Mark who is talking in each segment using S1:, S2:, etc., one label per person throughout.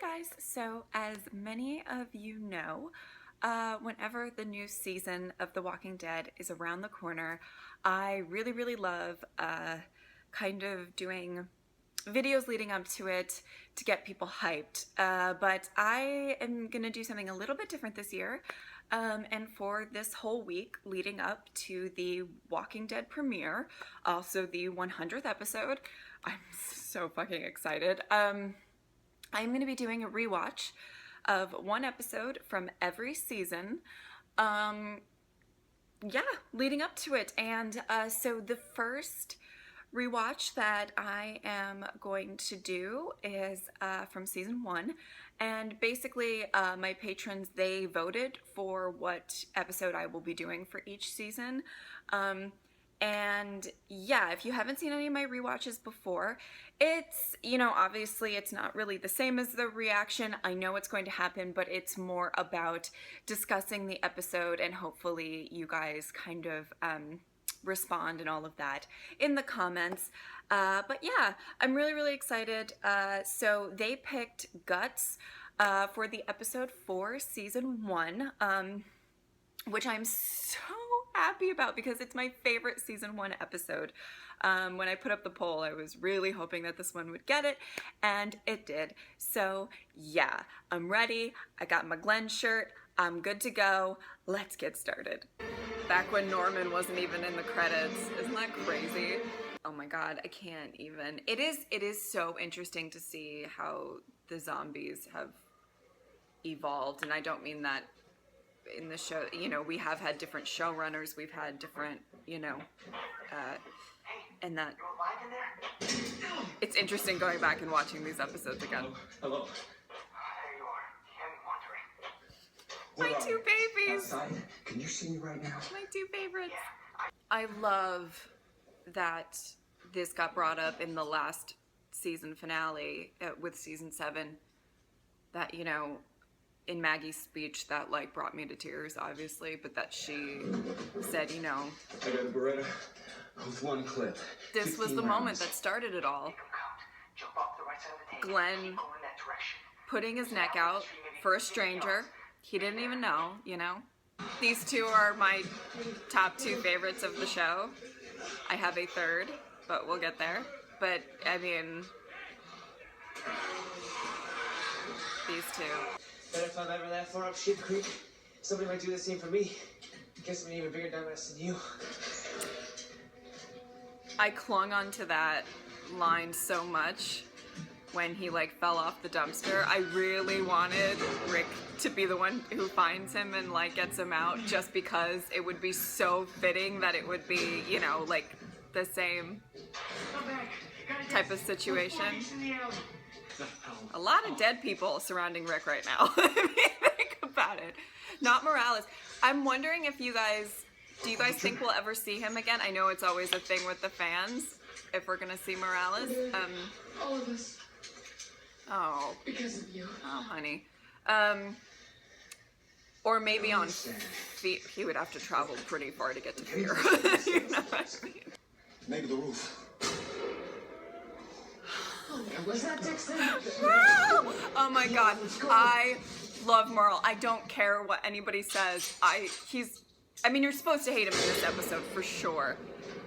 S1: guys, so as many of you know, whenever the new season of The Walking Dead is around the corner, I really love kind of doing videos leading up to it to get people hyped, but I am gonna do something a little bit different this year, and for this whole week leading up to the Walking Dead premiere, also the 100th episode, I'm so fucking excited. I'm going to be doing a rewatch of one episode from every season, leading up to it. And so the first rewatch that I am going to do is from season 1. And basically, my patrons, they voted for what episode I will be doing for each season. And yeah, if you haven't seen any of my rewatches before, it's, obviously it's not really the same as the reaction. I know what's going to happen, but it's more about discussing the episode, and hopefully you guys kind of respond and all of that in the comments. But yeah, I'm really excited. So they picked Guts for the episode for season 1, which I'm so happy about because it's my favorite season 1 episode. When I put up the poll, I was really hoping that this one would get it, and it did. So yeah, I'm ready. I got my Glenn shirt. I'm good to go. Let's get started. Back when Norman wasn't even in the credits. Isn't that crazy? Oh my god, I can't even. It is so interesting to see how the zombies have evolved, and I don't mean that in the show, we have had different showrunners, we've had different, and that it's interesting going back and watching these episodes again.
S2: Hello.
S1: My two babies.
S2: Outside. Can you see me right now?
S1: My two favorites. I love that this got brought up in the last season finale with season 7. That, in Maggie's speech, that brought me to tears, obviously, but that she said,
S2: I got a Beretta with one clip.
S1: This was the moment that started it all. Glenn putting his neck out for a stranger. He didn't even know, These two are my top 2 favorites of the show. I have a third, but we'll get there. But, I mean, these two.
S3: Bet if I'm ever that far up Shit Creek, somebody might do the same for me. Guess I'm an even bigger dumbass than you.
S1: I clung onto that line so much when he fell off the dumpster. I really wanted Rick to be the one who finds him and gets him out, just because it would be so fitting that it would be, the same type of situation. A lot of dead people surrounding Rick right now. I mean, think about it. Not Morales. I'm wondering if do you guys think we'll ever see him again? I know it's always a thing with the fans, if we're gonna see Morales.
S4: All of us.
S1: Oh.
S4: Because of you.
S1: Oh, honey. Or maybe on feet. He would have to travel pretty far to get to Fear. You know what I mean?
S2: Maybe the roof.
S4: Was that Dixon?
S1: Oh my god, I love Merle. I don't care what anybody says. I mean, you're supposed to hate him in this episode for sure,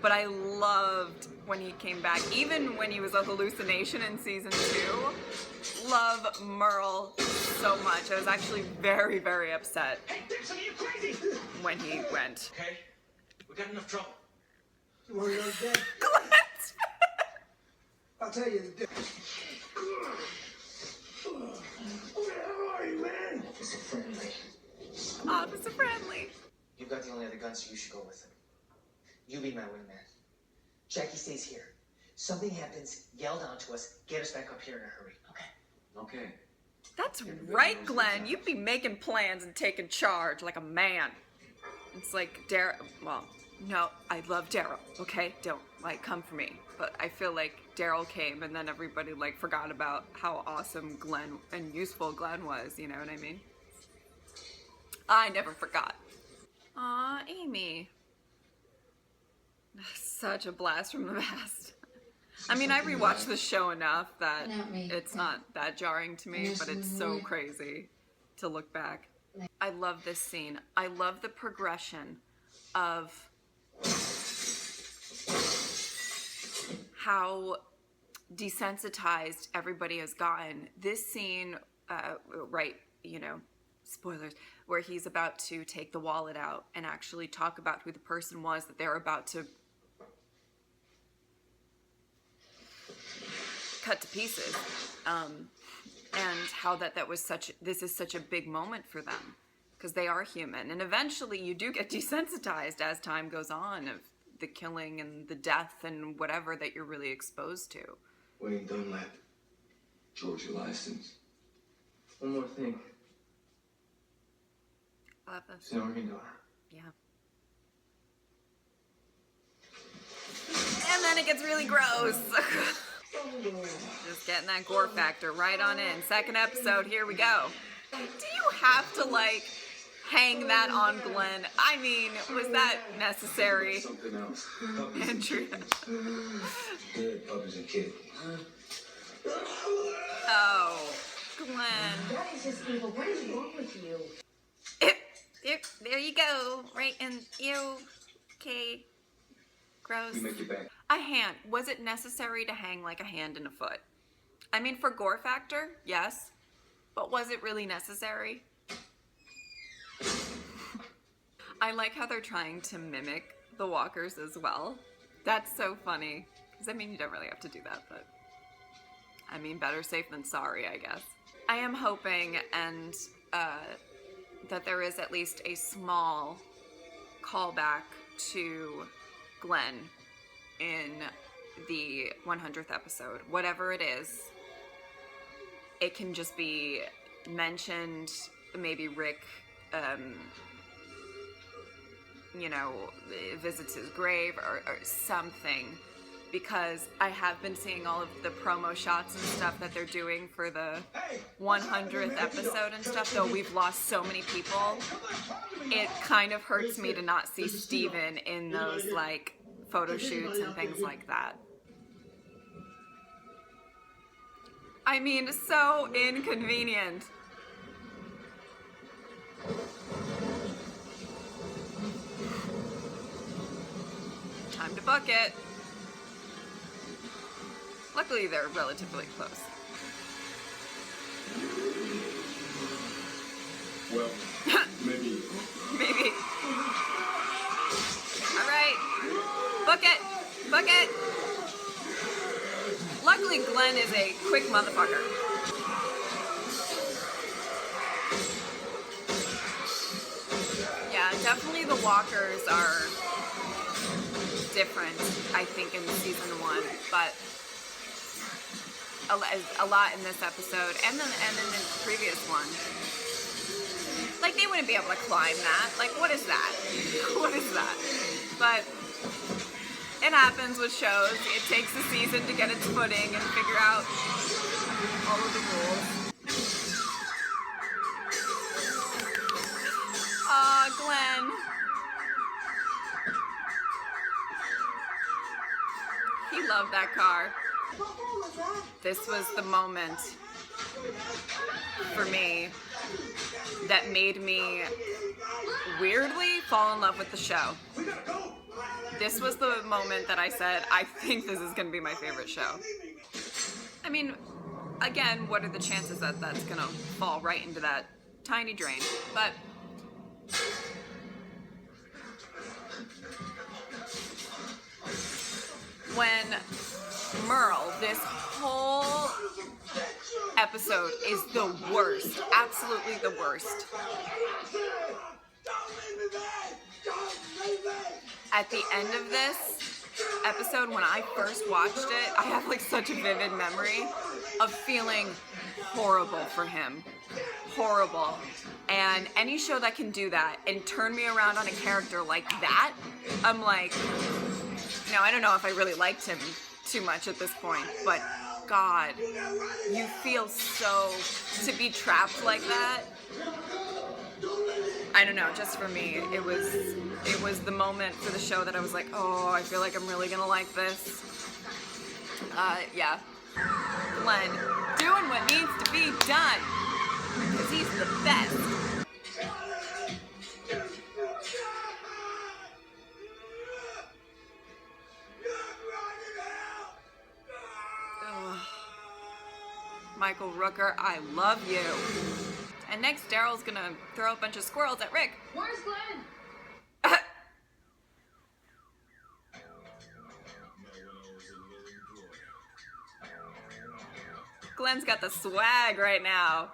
S1: but I loved when he came back, even when he was a hallucination in season 2. Love Merle so much. I was actually very upset when he went.
S3: Okay, we got enough trouble.
S2: You want to go dead? I'll tell you the difference. Who the hell are you, man?
S3: Officer Friendly.
S1: Officer Friendly.
S3: You've got the only other gun, so you should go with him. You be my wingman. Jackie stays here. Something happens, yell down to us, get us back up here in a hurry. Okay.
S1: That's right, Glenn. You'd be making plans and taking charge like a man. It's like Daryl. Well, no, I love Daryl. Okay, don't come for me. But I feel like Daryl came and then everybody forgot about how awesome Glenn and useful Glenn was. You know what I mean? I never forgot. Aw, Amy. Such a blast from the past. I mean, I rewatched the show enough that
S4: Not me.
S1: it's not that jarring to me, but it's so crazy to look back. I love this scene. I love the progression of how desensitized everybody has gotten. This scene, right, spoilers, where he's about to take the wallet out and actually talk about who the person was that they're about to cut to pieces, and how that was this is such a big moment for them, because they are human, and eventually you do get desensitized as time goes on of the killing and the death and whatever that you're really exposed to.
S2: Wayne Dunlap. Georgia license.
S3: One more thing.
S1: It's
S3: an organ donor.
S1: Yeah. And then it gets really gross. Just getting that gore factor right on in. Second episode, here we go. Do you have to, hang that on Glenn? I mean, was that necessary?
S2: Something else.
S1: Andrea.
S2: Good puppies and kids.
S1: Oh, Glenn.
S4: That is just evil. What is wrong with you?
S1: There you go. Right in. Ew. Okay. Gross.
S2: You make it back.
S1: A hand. Was it necessary to hang like a hand and a foot? I mean, for gore factor, yes. But was it really necessary? I like how they're trying to mimic the walkers as well. That's so funny. Because, I mean, you don't really have to do that, but... I mean, better safe than sorry, I guess. I am hoping that there is at least a small callback to Glenn in the 100th episode. Whatever it is, it can just be mentioned. Maybe Rick, visits his grave or something. Because I have been seeing all of the promo shots and stuff that they're doing for the 100th episode and stuff, though we've lost so many people, it kind of hurts me to not see Steven in those, photo shoots and things like that. I mean, so inconvenient. Time to book it. Luckily, they're relatively close.
S2: Well, maybe.
S1: Maybe. All right. Book it. Book it. Luckily, Glenn is a quick motherfucker. Yeah, definitely the walkers are different, I think, in season 1, but a lot in this episode, and in the previous one. They wouldn't be able to climb that. What is that? What is that? But it happens with shows. It takes a season to get its footing and figure out all of the rules. Aw, Glenn. He loved that car. This was the moment for me that made me weirdly fall in love with the show. This was the moment that I said, I think this is going to be my favorite show. I mean, again, what are the chances that that's going to fall right into that tiny drain? But when Merle, this whole episode is the worst, absolutely the worst. At the end of this episode, when I first watched it, I have such a vivid memory of feeling horrible for him. Horrible. And any show that can do that and turn me around on a character like that, I'm like, I don't know if I really liked him too much at this point, but God, you feel so to be trapped like that. I don't know, just for me, it was the moment for the show that I was like, oh, I feel like I'm really gonna like this. Yeah. Glenn doing what needs to be done. Because he's the best. Ugh. Michael Rooker, I love you. And next, Daryl's gonna throw a bunch of squirrels at Rick.
S4: Where's Glenn?
S1: Glenn's got the swag right now.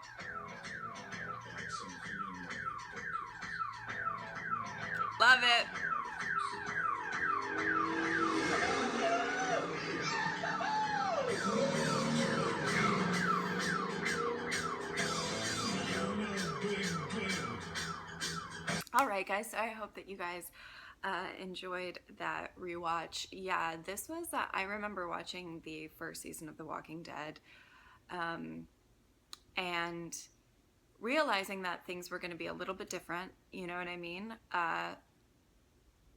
S1: Love it. All right, guys, so I hope that you guys enjoyed that rewatch. Yeah, this was, I remember watching the first season of The Walking Dead and realizing that things were going to be a little bit different, you know what I mean,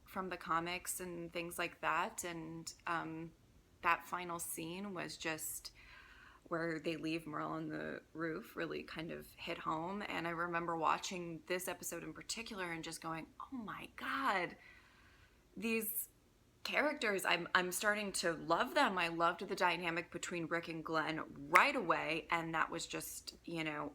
S1: from the comics and things like that. And that final scene was just where they leave Merle on the roof really kind of hit home. And I remember watching this episode in particular and just going, oh my God, these characters, I'm starting to love them. I loved the dynamic between Rick and Glenn right away. And that was just, you know,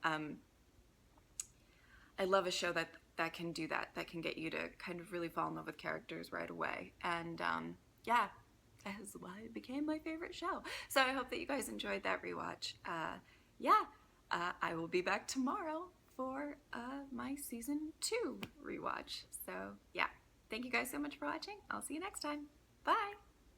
S1: I love a show that can do that can get you to kind of really fall in love with characters right away. And yeah, that is why it became my favorite show. So I hope that you guys enjoyed that rewatch. I will be back tomorrow for my season 2 rewatch. So yeah, thank you guys so much for watching. I'll see you next time. Bye.